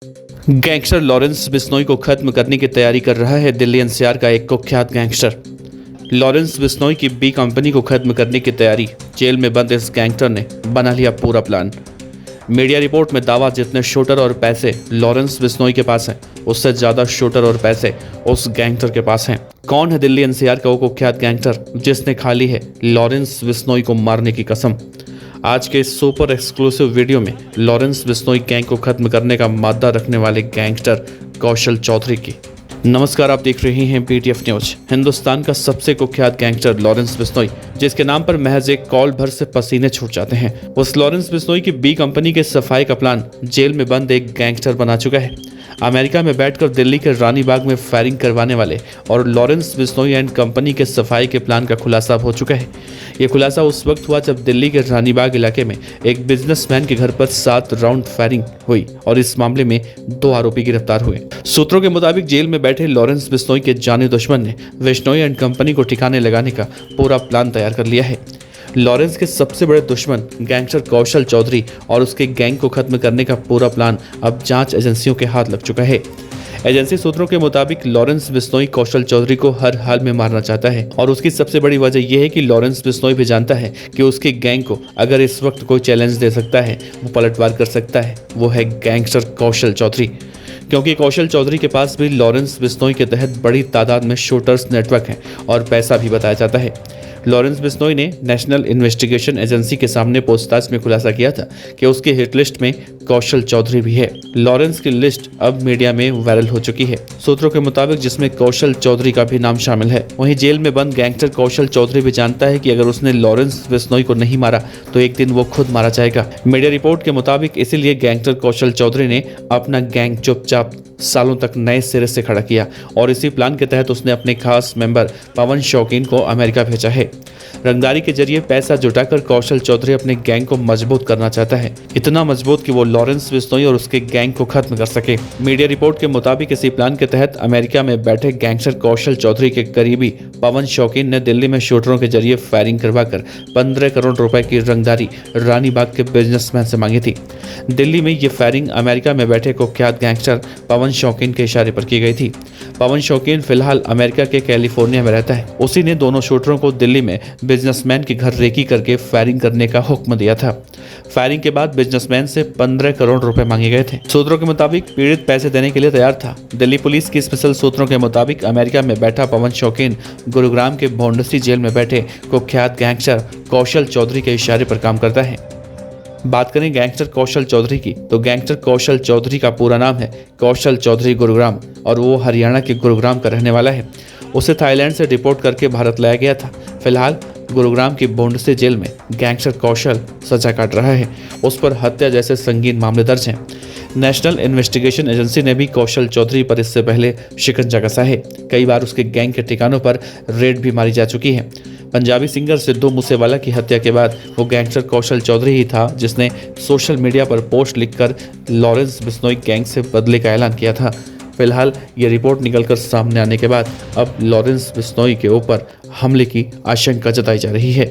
Gangster Lawrence Bishnoi को खत्म करने की तैयारी कर रहा है दिल्ली एनसीआर का एक कुख्यात गैंगस्टर। लॉरेंस बिश्नोई की बी कंपनी को खत्म करने की तैयारी। जेल में बंद इस गैंगस्टर ने बना लिया पूरा प्लान। मीडिया रिपोर्ट में दावा, जितने शूटर और पैसे लॉरेंस बिश्नोई के पास हैं, उससे ज्यादा शूटर और पैसे उस गैंगस्टर के पास हैं। कौन है दिल्ली एनसीआर का वो कुख्यात गैंगस्टर जिसने खा ली है लॉरेंस बिश्नोई को मारने की कसम? आज के इस सुपर एक्सक्लूसिव वीडियो में लॉरेंस बिश्नोई गैंग को खत्म करने का मादा रखने वाले गैंगस्टर कौशल चौधरी की। नमस्कार, आप देख रहे हैं पीटीएफ न्यूज। हिंदुस्तान का सबसे कुख्यात गैंगस्टर लॉरेंस बिश्नोई, जिसके नाम पर महज एक कॉल भर से पसीने छूट जाते हैं, उस लॉरेंस बिश्नोई की बी कंपनी के सफाई का प्लान जेल में बंद एक गैंगस्टर बना चुका है। अमेरिका में बैठकर दिल्ली के रानी बाग में फायरिंग करवाने वाले और लॉरेंस बिश्नोई एंड कंपनी के सफाई के प्लान का खुलासा हो चुका है। यह खुलासा उस वक्त हुआ जब दिल्ली के रानी बाग इलाके में एक बिजनेसमैन के घर पर 7 राउंड फायरिंग हुई और इस मामले में 2 आरोपी गिरफ्तार हुए। सूत्रों के मुताबिक जेल में बैठे लॉरेंस बिश्नोई के जानी दुश्मन ने बिश्नोई एंड कंपनी को ठिकाने लगाने का पूरा प्लान तैयार कर लिया है। लॉरेंस के सबसे बड़े दुश्मन गैंगस्टर कौशल चौधरी और उसके गैंग को खत्म करने का पूरा प्लान अब जांच एजेंसियों के हाथ लग चुका है। एजेंसी सूत्रों के मुताबिक लॉरेंस बिश्नोई कौशल चौधरी को हर हाल में मारना चाहता है और उसकी सबसे बड़ी वजह यह है कि लॉरेंस बिश्नोई भी जानता है कि उसके गैंग को अगर इस वक्त कोई चैलेंज दे सकता है, वो पलटवार कर सकता है, वो है गैंगस्टर कौशल चौधरी। क्योंकि कौशल चौधरी के पास भी लॉरेंस बिश्नोई के तहत बड़ी तादाद में शूटर्स नेटवर्क है और पैसा भी बताया जाता है। लॉरेंस बिश्नोई ने नेशनल इन्वेस्टिगेशन एजेंसी के सामने पूछताछ में खुलासा किया था कि उसके हिट लिस्ट में कौशल चौधरी भी है। लॉरेंस की लिस्ट अब मीडिया में वायरल हो चुकी है, सूत्रों के मुताबिक, जिसमें कौशल चौधरी का भी नाम शामिल है। वहीं जेल में बंद गैंगस्टर कौशल चौधरी भी जानता है कि अगर उसने लॉरेंस बिश्नोई को नहीं मारा तो एक दिन वो खुद मारा जाएगा। मीडिया रिपोर्ट के मुताबिक इसीलिए गैंगस्टर कौशल चौधरी ने अपना गैंग चुपचाप सालों तक नए सिरे से खड़ा किया और इसी प्लान के तहत उसने अपने खास मेंबर पवन शौकीन को अमेरिका भेजा है। रंगदारी के जरिए पैसा जुटाकर कौशल चौधरी अपने गैंग को मजबूत करना चाहता है, इतना मजबूत कि वो लॉरेंस बिश्नोई और उसके गैंग को खत्म कर सके। मीडिया रिपोर्ट के मुताबिक इसी प्लान के तहत अमेरिका में बैठे गैंगस्टर कौशल चौधरी के करीबी पवन शौकीन ने दिल्ली में शूटरों के जरिए फायरिंग करवाकर 15 करोड़ रुपए की रंगदारी रानी बाग के बिजनेसमैन से मांगी थी। दिल्ली में ये फायरिंग अमेरिका में बैठे कुख्यात गैंगस्टर पवन शौकीन के इशारे पर की गई थी। पवन शौकीन फिलहाल अमेरिका के कैलिफोर्निया में रहता है। उसी ने दोनों शूटरों को दिल्ली में बिजनेसमैन के घर रेकी करके फायरिंग करने का हुक्म दिया था। फायरिंग के बाद बिजनेसमैन से 15 करोड़ रुपए मांगे गए थे। सूत्रों के मुताबिक पीड़ित पैसे देने के लिए तैयार था। दिल्ली पुलिस की स्पेशल सूत्रों के मुताबिक अमेरिका में बैठा पवन शौकीन गुरुग्राम के भोंडसी जेल में बैठे कुख्यात गैंगस्टर कौशल चौधरी के इशारे पर काम करता है। बात करें गैंगस्टर कौशल चौधरी की, तो गैंगस्टर कौशल चौधरी का पूरा नाम है कौशल चौधरी गुरुग्राम और वो हरियाणा के गुरुग्राम का रहने वाला है। उसे थाईलैंड से डिपोर्ट करके भारत लाया गया था। फिलहाल गुरुग्राम की भोंडसी जेल में गैंगस्टर कौशल सजा काट रहा है। उस पर हत्या जैसे संगीन मामले दर्ज हैं। नेशनल इन्वेस्टिगेशन एजेंसी ने भी कौशल चौधरी पर इससे पहले शिकंजा कसा है। कई बार उसके गैंग के ठिकानों पर रेड भी मारी जा चुकी है। पंजाबी सिंगर सिद्धू मूसेवाला की हत्या के बाद वो गैंगस्टर कौशल चौधरी ही था जिसने सोशल मीडिया पर पोस्ट लिखकर लॉरेंस बिश्नोई गैंग से बदले का ऐलान किया था। फिलहाल ये रिपोर्ट निकलकर सामने आने के बाद अब लॉरेंस बिश्नोई के ऊपर हमले की आशंका जताई जा रही है।